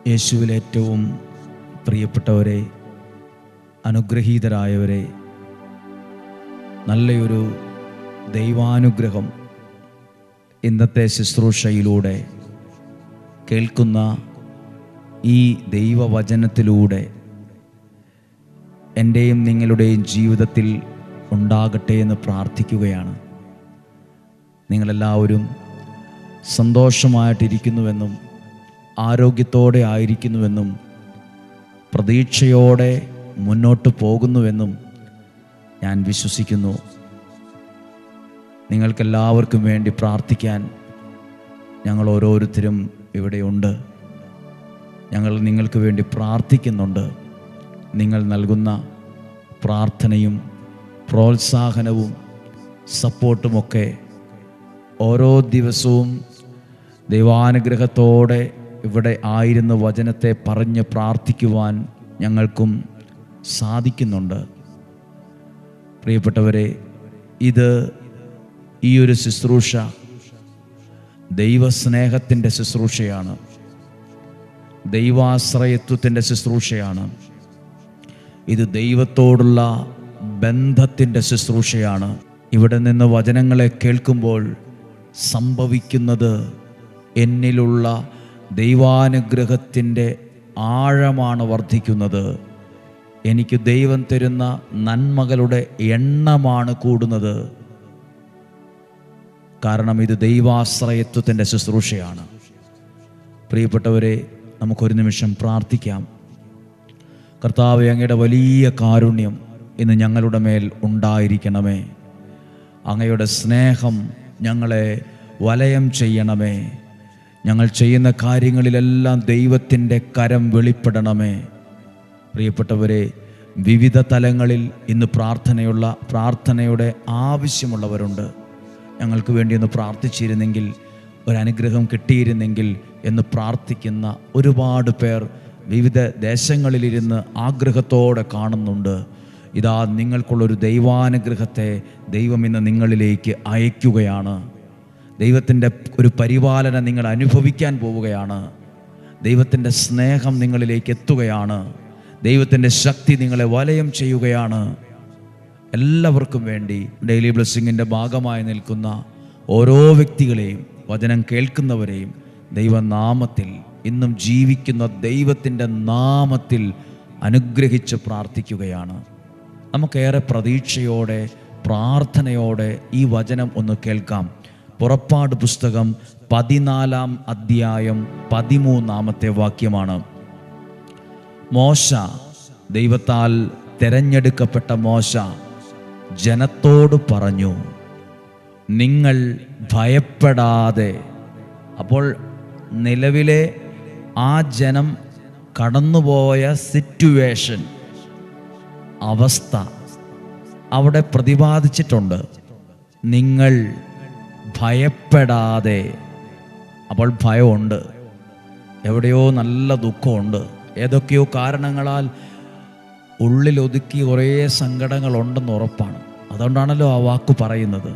യേശുവിൽ ഏറ്റവും പ്രിയപ്പെട്ടവരെ, അനുഗ്രഹീതരായവരെ, നല്ലൊരു ദൈവാനുഗ്രഹം ഇന്നത്തെ ശുശ്രൂഷയിലൂടെ കേൾക്കുന്ന ഈ ദൈവവചനത്തിലൂടെ എൻ്റെയും നിങ്ങളുടെയും ജീവിതത്തിൽ ഉണ്ടാകട്ടെ എന്ന് പ്രാർത്ഥിക്കുകയാണ്. നിങ്ങളെല്ലാവരും സന്തോഷമായിട്ടിരിക്കുന്നുവെന്നും ആരോഗ്യത്തോടെ ആയിരിക്കുന്നുവെന്നും പ്രതീക്ഷയോടെ മുന്നോട്ട് പോകുന്നുവെന്നും ഞാൻ വിശ്വസിക്കുന്നു. നിങ്ങൾക്കെല്ലാവർക്കും വേണ്ടി പ്രാർത്ഥിക്കാൻ ഞങ്ങൾ ഓരോരുത്തരും ഇവിടെയുണ്ട്. ഞങ്ങൾ നിങ്ങൾക്ക് വേണ്ടി പ്രാർത്ഥിക്കുന്നുണ്ട്. നിങ്ങൾ നൽകുന്ന പ്രാർത്ഥനയും പ്രോത്സാഹനവും സപ്പോർട്ടുമൊക്കെ ഓരോ ദിവസവും ദൈവാനുഗ്രഹത്തോടെ ഇവിടെ ആയിരുന്ന വചനത്തെ പറഞ്ഞ് പ്രാർത്ഥിക്കുവാൻ ഞങ്ങൾക്കും സാധിക്കുന്നുണ്ട്. പ്രിയപ്പെട്ടവരെ, ഈ ഒരു ശുശ്രൂഷ ദൈവസ്നേഹത്തിൻ്റെ ശുശ്രൂഷയാണ്, ദൈവാശ്രയത്വത്തിൻ്റെ ശുശ്രൂഷയാണ്. ഇത് ദൈവത്തോടുള്ള ബന്ധത്തിൻ്റെ ശുശ്രൂഷയാണ്. ഇവിടെ നിന്ന് വചനങ്ങളെ കേൾക്കുമ്പോൾ സംഭവിക്കുന്നത് എന്നിലുള്ള ദൈവാനുഗ്രഹത്തിൻ്റെ ആഴമാണ് വർദ്ധിക്കുന്നത്. എനിക്ക് ദൈവം തരുന്ന നന്മകളുടെ എണ്ണമാണ് കൂടുന്നത്. കാരണം ഇത് ദൈവാശ്രയത്വത്തിൻ്റെ ശുശ്രൂഷയാണ്. പ്രിയപ്പെട്ടവരെ, നമുക്കൊരു നിമിഷം പ്രാർത്ഥിക്കാം. കർത്താവേ, അങ്ങയുടെ വലിയ കാരുണ്യം ഇന്ന് ഞങ്ങളുടെ മേൽ ഉണ്ടായിരിക്കണമേ. അങ്ങയുടെ സ്നേഹം ഞങ്ങളെ വലയം ചെയ്യണമേ. ഞങ്ങൾ ചെയ്യുന്ന കാര്യങ്ങളിലെല്ലാം ദൈവത്തിൻ്റെ കരം വെളിപ്പെടണമേ. പ്രിയപ്പെട്ടവരെ, വിവിധ തലങ്ങളിൽ ഇന്ന് പ്രാർത്ഥനയുടെ ആവശ്യമുള്ളവരുണ്ട്. ഞങ്ങൾക്ക് വേണ്ടി ഒന്ന് പ്രാർത്ഥിച്ചിരുന്നെങ്കിൽ, ഒരനുഗ്രഹം കിട്ടിയിരുന്നെങ്കിൽ എന്ന് പ്രാർത്ഥിക്കുന്ന ഒരുപാട് പേർ വിവിധ ദേശങ്ങളിലിരുന്ന് ആഗ്രഹത്തോടെ കാണുന്നുണ്ട്. ഇതാ, നിങ്ങൾക്കുള്ളൊരു ദൈവാനുഗ്രഹത്തെ ദൈവം ഇന്ന് നിങ്ങളിലേക്ക് അയക്കുകയാണ്. ദൈവത്തിൻ്റെ ഒരു പരിപാലന നിങ്ങൾ അനുഭവിക്കാൻ പോവുകയാണ്. ദൈവത്തിൻ്റെ സ്നേഹം നിങ്ങളിലേക്ക് എത്തുകയാണ്. ദൈവത്തിൻ്റെ ശക്തി നിങ്ങളെ വലയം ചെയ്യുകയാണ്. എല്ലാവർക്കും വേണ്ടി ഡെയിലി ബ്ലെസ്സിങ്ങിൻ്റെ ഭാഗമായി നിൽക്കുന്ന ഓരോ വ്യക്തികളെയും, വചനം കേൾക്കുന്നവരെയും ദൈവനാമത്തിൽ, ഇന്നും ജീവിക്കുന്ന ദൈവത്തിൻ്റെ നാമത്തിൽ അനുഗ്രഹിച്ച് പ്രാർത്ഥിക്കുകയാണ്. നമുക്കേറെ പ്രതീക്ഷയോടെ പ്രാർത്ഥനയോടെ ഈ വചനം ഒന്ന് കേൾക്കാം. പുറപ്പാട് പുസ്തകം 14 അധ്യായം 13 വാക്യമാണ്. മോശ, ദൈവത്താൽ തെരഞ്ഞെടുക്കപ്പെട്ട മോശ ജനത്തോട് പറഞ്ഞു, നിങ്ങൾ ഭയപ്പെടാതെ. അപ്പോൾ നിലവിലെ ആ ജനം കടന്നുപോയ സിറ്റുവേഷൻ, അവസ്ഥ അവിടെ പ്രതിപാദിച്ചിട്ടുണ്ട്. നിങ്ങൾ ഭയപ്പെടാതെ. അപ്പോൾ ഭയമുണ്ട്, എവിടെയോ നല്ല ദുഃഖമുണ്ട്, ഏതൊക്കെയോ കാരണങ്ങളാൽ ഉള്ളിലൊതുക്കി കുറേ സങ്കടങ്ങളുണ്ടെന്ന് ഉറപ്പാണ്. അതുകൊണ്ടാണല്ലോ ആ വാക്ക് പറയുന്നത്,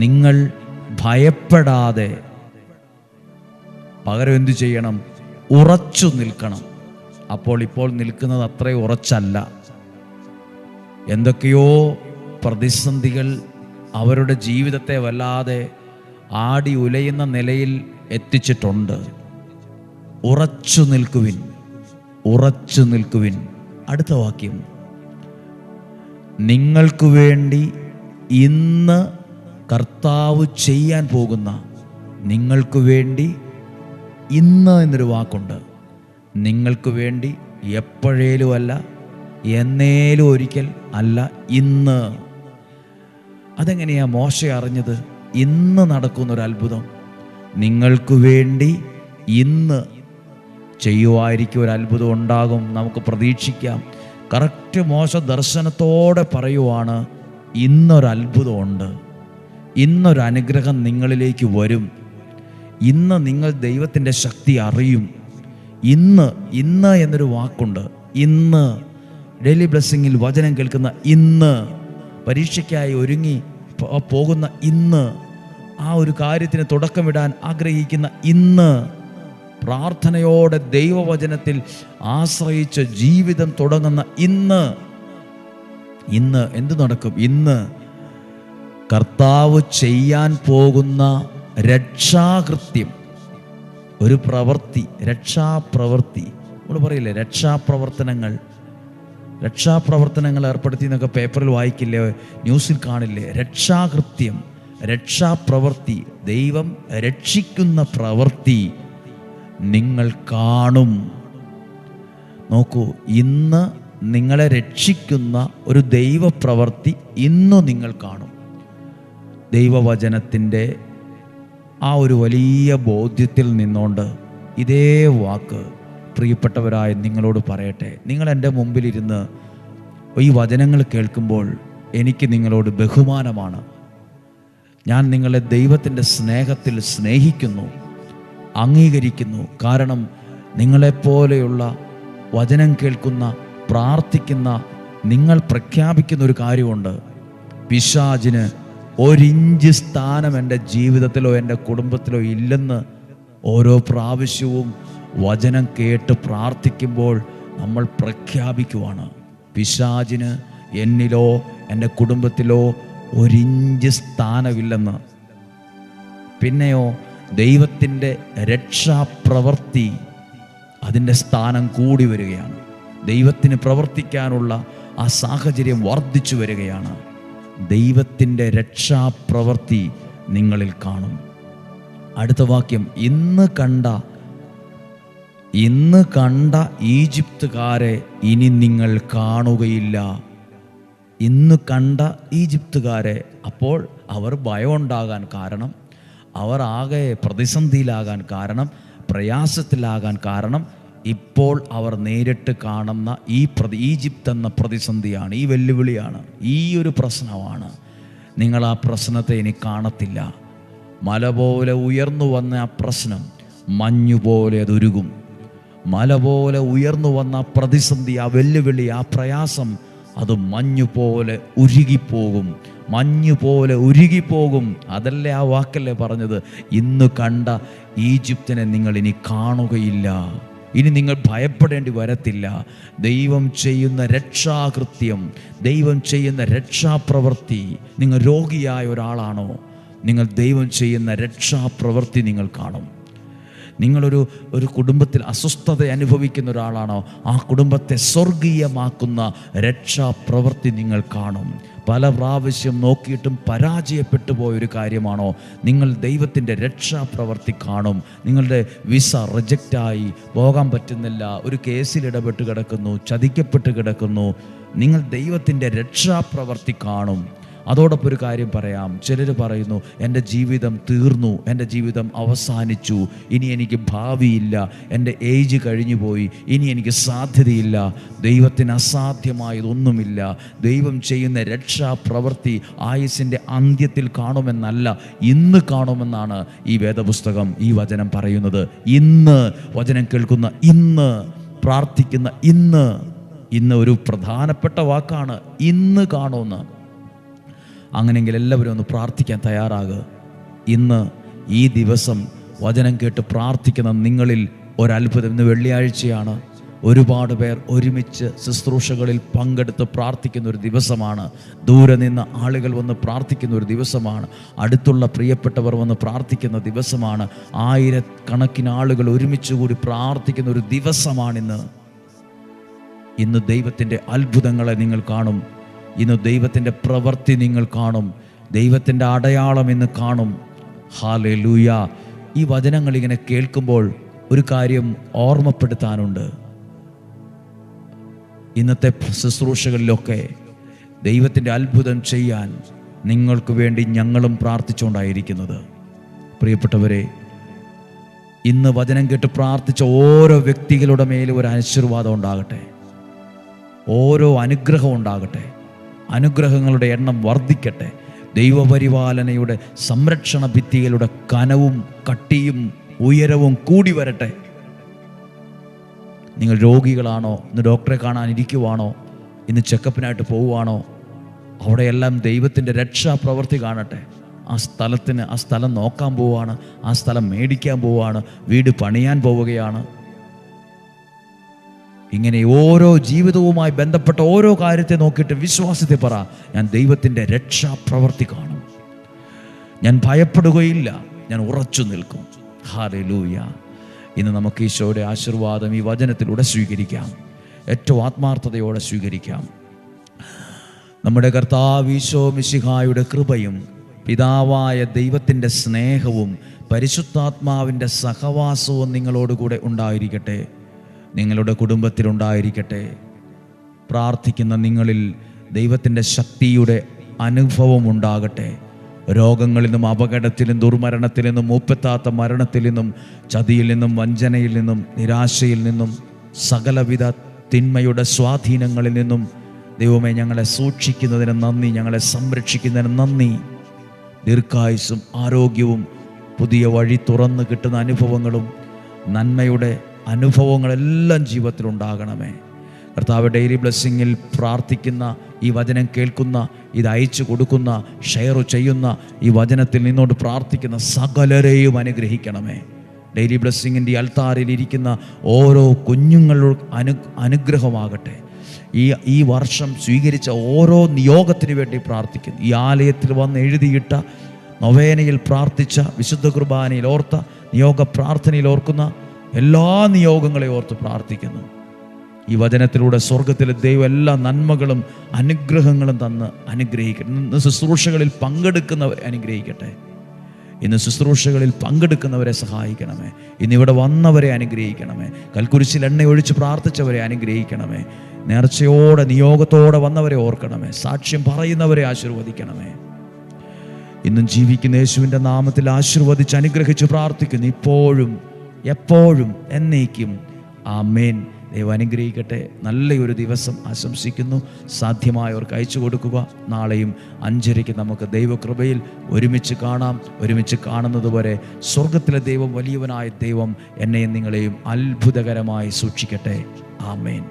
നിങ്ങൾ ഭയപ്പെടാതെ. പകരം എന്തു ചെയ്യണം? ഉറച്ചു നിൽക്കണം. ഇപ്പോൾ നിൽക്കുന്നത് അത്രയും ഉറച്ചല്ല. എന്തൊക്കെയോ പ്രതിസന്ധികൾ അവരുടെ ജീവിതത്തെ വല്ലാതെ ആടി ഉലയുന്ന നിലയിൽ എത്തിച്ചിട്ടുണ്ട്. ഉറച്ചു നിൽക്കുവിൻ, ഉറച്ചു നിൽക്കുവിൻ. അടുത്ത വാക്യം, നിങ്ങൾക്ക് വേണ്ടി ഇന്ന് കർത്താവ് ചെയ്യാൻ പോകുന്ന, നിങ്ങൾക്ക് വേണ്ടി ഇന്ന് എന്നൊരു വാക്കുണ്ട്. നിങ്ങൾക്ക് വേണ്ടി എപ്പോഴേലും അല്ല, എന്നേലും ഒരിക്കൽ അല്ല, ഇന്ന്. അതെങ്ങനെയാ മോശ അറിഞ്ഞത്? ഇന്ന് നടക്കുന്നൊരു അത്ഭുതം നിങ്ങൾക്ക് വേണ്ടി ഇന്ന് ചെയ്യുമായിരിക്കും. ഒരു അത്ഭുതം ഉണ്ടാകും, നമുക്ക് പ്രതീക്ഷിക്കാം. കറക്റ്റ് മോശ ദർശനത്തോടെ പറയുവാണ്, ഇന്നൊരത്ഭുതമുണ്ട്, ഇന്നൊരു അനുഗ്രഹം നിങ്ങളിലേക്ക് വരും, ഇന്ന് നിങ്ങൾ ദൈവത്തിൻ്റെ ശക്തി അറിയും. ഇന്ന് എന്നൊരു വാക്കുണ്ട്. ഇന്ന് ഡെയിലി ബ്ലെസ്സിങ്ങിൽ വചനം കേൾക്കുന്ന ഇന്ന്, പരീക്ഷയ്ക്കായി ഒരുങ്ങി പോകുന്ന ഇന്ന്, ആ ഒരു കാര്യത്തിന് തുടക്കമിടാൻ ആഗ്രഹിക്കുന്ന ഇന്ന്, പ്രാർത്ഥനയോടെ ദൈവവചനത്തിൽ ആശ്രയിച്ച് ജീവിതം തുടങ്ങുന്ന ഇന്ന് എന്ത് നടക്കും? ഇന്ന് കർത്താവ് ചെയ്യാൻ പോകുന്ന രക്ഷാകൃത്യം, ഒരു പ്രവൃത്തി, രക്ഷാപ്രവൃത്തി. നമ്മൾ പറയില്ലേ രക്ഷാപ്രവർത്തനങ്ങൾ ഏർപ്പെടുത്തി എന്നൊക്കെ പേപ്പറിൽ വായിക്കില്ലേ, ന്യൂസിൽ കാണില്ലേ? രക്ഷാകൃത്യം, രക്ഷാപ്രവൃത്തി, ദൈവം രക്ഷിക്കുന്ന പ്രവൃത്തി നിങ്ങൾ കാണും. നോക്കൂ, ഇന്ന് നിങ്ങളെ രക്ഷിക്കുന്ന ഒരു ദൈവപ്രവൃത്തി ഇന്ന് നിങ്ങൾ കാണും. ദൈവവചനത്തിൻ്റെ ആ ഒരു വലിയ ബോധ്യത്തിൽ നിന്നുകൊണ്ട് ഇതേ വാക്ക് പ്രിയപ്പെട്ടവരായ നിങ്ങളോട് പറയട്ടെ. നിങ്ങൾ എൻ്റെ മുമ്പിലിരുന്ന് ഈ വചനങ്ങൾ കേൾക്കുമ്പോൾ എനിക്ക് നിങ്ങളോട് ബഹുമാനമാണ്. ഞാൻ നിങ്ങളെ ദൈവത്തിൻ്റെ സ്നേഹത്തിൽ സ്നേഹിക്കുന്നു, അംഗീകരിക്കുന്നു. കാരണം നിങ്ങളെപ്പോലെയുള്ള വചനം കേൾക്കുന്ന, പ്രാർത്ഥിക്കുന്ന നിങ്ങൾ പ്രഖ്യാപിക്കുന്ന ഒരു കാര്യമുണ്ട്: പിശാചിന് ഒരിഞ്ച് സ്ഥാനം എൻ്റെ ജീവിതത്തിലോ എൻ്റെ കുടുംബത്തിലോ ഇല്ലെന്ന് ഓരോ പ്രാവശ്യവും വചനം കേട്ട് പ്രാർത്ഥിക്കുമ്പോൾ നമ്മൾ പ്രഖ്യാപിക്കുവാണ്. പിശാചിന് എന്നിലോ എൻ്റെ കുടുംബത്തിലോ ഒരിഞ്ച് സ്ഥാനമില്ലെന്ന്. പിന്നെയോ ദൈവത്തിൻ്റെ രക്ഷാപ്രവൃത്തി, അതിൻ്റെ സ്ഥാനം കൂടി വരികയാണ്. ദൈവത്തിന് പ്രവർത്തിക്കാനുള്ള ആ സാഹചര്യം വർദ്ധിച്ചു വരികയാണ്. ദൈവത്തിൻ്റെ രക്ഷാപ്രവൃത്തി നിങ്ങളിൽ കാണും. അടുത്ത വാക്യം: ഇന്ന് കണ്ട ഈജിപ്തുകാരെ ഇനി നിങ്ങൾ കാണുകയില്ല. ഇന്ന് കണ്ട ഈജിപ്തുകാരെ. അപ്പോൾ അവർ ഭയമുണ്ടാകാൻ കാരണം, അവർ ആകെ പ്രതിസന്ധിയിലാകാൻ കാരണം, പ്രയാസത്തിലാകാൻ കാരണം, ഇപ്പോൾ അവർ നേരിട്ട് കാണുന്ന ഈജിപ്ത് എന്ന പ്രതിസന്ധിയാണ്, ഈ വെല്ലുവിളിയാണ്, ഈ ഒരു പ്രശ്നമാണ്. നിങ്ങൾ ആ പ്രശ്നത്തെ ഇനി കാണത്തില്ല. മല പോലെ ഉയർന്നു വന്ന ആ പ്രശ്നം മഞ്ഞുപോലെ അതുരുകും. മല പോലെ ഉയർന്നു വന്ന പ്രതിസന്ധി, ആ വെല്ലുവിളി, ആ പ്രയാസം, അത് മഞ്ഞുപോലെ ഉരുകിപ്പോകും. മഞ്ഞുപോലെ ഉരുകിപ്പോകും. അതല്ലേ ആ വാക്കല്ലേ പറഞ്ഞത്? ഇന്ന് കണ്ട ഈജിപ്തിനെ നിങ്ങൾ ഇനി കാണുകയില്ല. ഇനി നിങ്ങൾ ഭയപ്പെടേണ്ടി വരത്തില്ല. ദൈവം ചെയ്യുന്ന രക്ഷാകൃത്യം, ദൈവം ചെയ്യുന്ന രക്ഷാപ്രവൃത്തി. നിങ്ങൾ രോഗിയായ ഒരാളാണോ? നിങ്ങൾ ദൈവം ചെയ്യുന്ന രക്ഷാപ്രവൃത്തി നിങ്ങൾ കാണും. നിങ്ങളൊരു കുടുംബത്തിൽ അസ്വസ്ഥത അനുഭവിക്കുന്ന ഒരാളാണോ? ആ കുടുംബത്തെ സ്വർഗീയമാക്കുന്ന രക്ഷാപ്രവൃത്തി നിങ്ങൾ കാണും. പല പ്രാവശ്യം നോക്കിയിട്ടും പരാജയപ്പെട്ടു പോയൊരു കാര്യമാണോ? നിങ്ങൾ ദൈവത്തിൻ്റെ രക്ഷാപ്രവൃത്തി കാണും. നിങ്ങളുടെ വിസ റിജക്റ്റായി പോകാൻ പറ്റുന്നില്ല, ഒരു കേസിൽ ഇടപെട്ട് കിടക്കുന്നു, ചതിക്കപ്പെട്ട് കിടക്കുന്നു. നിങ്ങൾ ദൈവത്തിൻ്റെ രക്ഷാപ്രവൃത്തി കാണും. അതോടൊപ്പം ഒരു കാര്യം പറയാം. ചിലർ പറയുന്നു, എൻ്റെ ജീവിതം തീർന്നു, എൻ്റെ ജീവിതം അവസാനിച്ചു, ഇനി എനിക്ക് ഭാവിയില്ല, എൻ്റെ ഏജ് കഴിഞ്ഞു പോയി, ഇനി എനിക്ക് സാധ്യതയില്ല. ദൈവത്തിന് അസാധ്യമായതൊന്നുമില്ല. ദൈവം ചെയ്യുന്ന രക്ഷാപ്രവൃത്തി ആയുസ്സിൻ്റെ അന്ത്യത്തിൽ കാണുമെന്നല്ല, ഇന്ന് കാണുമെന്നാണ് ഈ വേദപുസ്തകം, ഈ വചനം പറയുന്നത്. ഇന്ന് വചനം കേൾക്കുന്ന, ഇന്ന് പ്രാർത്ഥിക്കുന്ന, ഇന്ന് ഒരു പ്രധാനപ്പെട്ട വാക്കാണ്, ഇന്ന് കാണുമെന്ന്. അങ്ങനെയെങ്കിൽ എല്ലാവരും ഒന്ന് പ്രാർത്ഥിക്കാൻ തയ്യാറാകുക. ഇന്ന് ഈ ദിവസം വചനം കേട്ട് പ്രാർത്ഥിക്കുന്ന നിങ്ങളിൽ ഒരത്ഭുതം. ഇന്ന് വെള്ളിയാഴ്ചയാണ്. ഒരുപാട് പേർ ഒരുമിച്ച് ശുശ്രൂഷകളിൽ പങ്കെടുത്ത് പ്രാർത്ഥിക്കുന്ന ഒരു ദിവസമാണ്. ദൂരെ നിന്ന് ആളുകൾ വന്ന് പ്രാർത്ഥിക്കുന്ന ഒരു ദിവസമാണ്. അടുത്തുള്ള പ്രിയപ്പെട്ടവർ വന്ന് പ്രാർത്ഥിക്കുന്ന ദിവസമാണ്. ആയിരക്കണക്കിന് ആളുകൾ ഒരുമിച്ച് കൂടി പ്രാർത്ഥിക്കുന്ന ഒരു ദിവസമാണിന്ന്. ഇന്ന് ദൈവത്തിൻ്റെ അത്ഭുതങ്ങളെ നിങ്ങൾ കാണും. ഇന്ന് ദൈവത്തിൻ്റെ പ്രവൃത്തി നിങ്ങൾ കാണും. ദൈവത്തിൻ്റെ അടയാളം ഇന്ന് കാണും. ഹല്ലേലൂയ. ഈ വചനങ്ങൾ ഇങ്ങനെ കേൾക്കുമ്പോൾ ഒരു കാര്യം ഓർമ്മപ്പെടുത്താനുണ്ട്. ഇന്നത്തെ ശുശ്രൂഷകളിലൊക്കെ ദൈവത്തിൻ്റെ അത്ഭുതം ചെയ്യാൻ നിങ്ങൾക്ക് വേണ്ടി ഞങ്ങളും പ്രാർത്ഥിച്ചുകൊണ്ടായിരിക്കുന്നത്. പ്രിയപ്പെട്ടവരെ, ഇന്ന് വചനം കേട്ട് പ്രാർത്ഥിച്ച ഓരോ വ്യക്തികളുടെ മേലും ഒരു ആശീർവാദം ഉണ്ടാകട്ടെ, ഓരോ അനുഗ്രഹം ഉണ്ടാകട്ടെ. അനുഗ്രഹങ്ങളുടെ എണ്ണം വർദ്ധിക്കട്ടെ. ദൈവപരിപാലനയുടെ സംരക്ഷണ ഭിത്തികളുടെ കനവും കട്ടിയും ഉയരവും കൂടി വരട്ടെ. നിങ്ങൾ രോഗികളാണോ? ഇന്ന് ഡോക്ടറെ കാണാനിരിക്കുവാണോ? ഇന്ന് ചെക്കപ്പിനായിട്ട് പോവുകയാണോ? അവിടെയെല്ലാം ദൈവത്തിൻ്റെ രക്ഷാപ്രവൃത്തി കാണട്ടെ. ആ സ്ഥലം നോക്കാൻ പോവുകയാണ്, ആ സ്ഥലം മേടിക്കാൻ പോവുകയാണ്, വീട് പണിയാൻ പോവുകയാണ്. ഇങ്ങനെ ഓരോ ജീവിതവുമായി ബന്ധപ്പെട്ട ഓരോ കാര്യത്തെ നോക്കിയിട്ട് വിശ്വാസത്തെ പറ, ഞാൻ ദൈവത്തിൻ്റെ രക്ഷാപ്രവൃത്തി കാണും, ഞാൻ ഭയപ്പെടുകയില്ല, ഞാൻ ഉറച്ചു നിൽക്കും. ഹല്ലേലൂയ. ഇന്ന് നമുക്ക് ഈശോയുടെ ആശീർവാദം ഈ വചനത്തിലൂടെ സ്വീകരിക്കാം, ഏറ്റവും ആത്മാർത്ഥതയോടെ സ്വീകരിക്കാം. നമ്മുടെ കർത്താവ് ഈശോ മിശിഹായുടെ കൃപയും പിതാവായ ദൈവത്തിൻ്റെ സ്നേഹവും പരിശുദ്ധാത്മാവിൻ്റെ സഹവാസവും നിങ്ങളോടുകൂടെ ഉണ്ടായിരിക്കട്ടെ, നിങ്ങളുടെ കുടുംബത്തിലുണ്ടായിരിക്കട്ടെ. പ്രാർത്ഥിക്കുന്ന നിങ്ങളിൽ ദൈവത്തിൻ്റെ ശക്തിയുടെ അനുഭവം ഉണ്ടാകട്ടെ. രോഗങ്ങളിൽ നിന്നും, അപകടത്തിൽ നിന്നും, ദുർമരണത്തിൽ നിന്നും, മൂപ്പെത്താത്ത മരണത്തിൽ നിന്നും, ചതിയിൽ നിന്നും, വഞ്ചനയിൽ നിന്നും, നിരാശയിൽ നിന്നും, സകലവിധ തിന്മയുടെ സ്വാധീനങ്ങളിൽ നിന്നും ദൈവമേ ഞങ്ങളെ സൂക്ഷിക്കുന്നതിന് നന്ദി, ഞങ്ങളെ സംരക്ഷിക്കുന്നതിന് നന്ദി. ദീർഘായുസ്സും ആരോഗ്യവും പുതിയ വഴി തുറന്ന് കിട്ടുന്ന അനുഭവങ്ങളും നന്മയുടെ അനുഭവങ്ങളെല്ലാം ജീവിതത്തിലുണ്ടാകണമേ. കർത്താവ് ഡെയിലി ബ്ലെസ്സിങ്ങിൽ പ്രാർത്ഥിക്കുന്ന, ഈ വചനം കേൾക്കുന്ന, ഇത് അയച്ചു കൊടുക്കുന്ന, ഷെയർ ചെയ്യുന്ന, ഈ വചനത്തിൽ നിന്നോട് പ്രാർത്ഥിക്കുന്ന സകലരെയും അനുഗ്രഹിക്കണമേ. ഡെയിലി ബ്ലെസ്സിങ്ങിൻ്റെ ഈ അൾത്താരിൽ ഇരിക്കുന്ന ഓരോ കുഞ്ഞുങ്ങളും അനുഗ്രഹമാകട്ടെ. ഈ വർഷം സ്വീകരിച്ച ഓരോ നിയോഗത്തിന് വേണ്ടി പ്രാർത്ഥിക്കുന്നു. ഈ ആലയത്തിൽ വന്ന് എഴുതിയിട്ട, നൊവേനയിൽ പ്രാർത്ഥിച്ച, വിശുദ്ധ കുർബാനയിൽ ഓർത്ത, നിയോഗ പ്രാർത്ഥനയിൽ ഓർക്കുന്ന എല്ലാ നിയോഗങ്ങളെ ഓർത്ത് പ്രാർത്ഥിക്കുന്നു. ഈ വചനത്തിലൂടെ സ്വർഗത്തിലെ ദൈവം എല്ലാ നന്മകളും അനുഗ്രഹങ്ങളും തന്ന് അനുഗ്രഹിക്കട്ടെ. ഇന്ന് ശുശ്രൂഷകളിൽ പങ്കെടുക്കുന്നവരെ അനുഗ്രഹിക്കട്ടെ. ഇന്ന് ശുശ്രൂഷകളിൽ പങ്കെടുക്കുന്നവരെ സഹായിക്കണമേ. ഇന്നിവിടെ വന്നവരെ അനുഗ്രഹിക്കണമേ. കൽക്കുരിശിൽ എണ്ണ ഒഴിച്ച് പ്രാർത്ഥിച്ചവരെ അനുഗ്രഹിക്കണമേ. നേർച്ചയോടെ നിയോഗത്തോടെ വന്നവരെ ഓർക്കണമേ. സാക്ഷ്യം പറയുന്നവരെ ആശീർവദിക്കണമേ. ഇന്നും ജീവിക്കുന്ന യേശുവിൻ്റെ നാമത്തിൽ ആശീർവദിച്ച് അനുഗ്രഹിച്ച് പ്രാർത്ഥിക്കുന്നു, ഇപ്പോഴും എപ്പോഴും എന്നേക്കും. ആമേൻ. ദൈവം അനുഗ്രഹിക്കട്ടെ. നല്ലൊരു ദിവസം ആശംസിക്കുന്നു. സാധ്യമായവർക്ക് അയച്ചു കൊടുക്കുക. നാളെയും 5:30 നമുക്ക് ദൈവകൃപയിൽ ഒരുമിച്ച് കാണാം. ഒരുമിച്ച് കാണുന്നത് വരെ സ്വർഗത്തിലെ ദൈവം, വലിയവനായ ദൈവം എന്നെയും നിങ്ങളെയും അത്ഭുതകരമായി സൂക്ഷിക്കട്ടെ. ആമേൻ.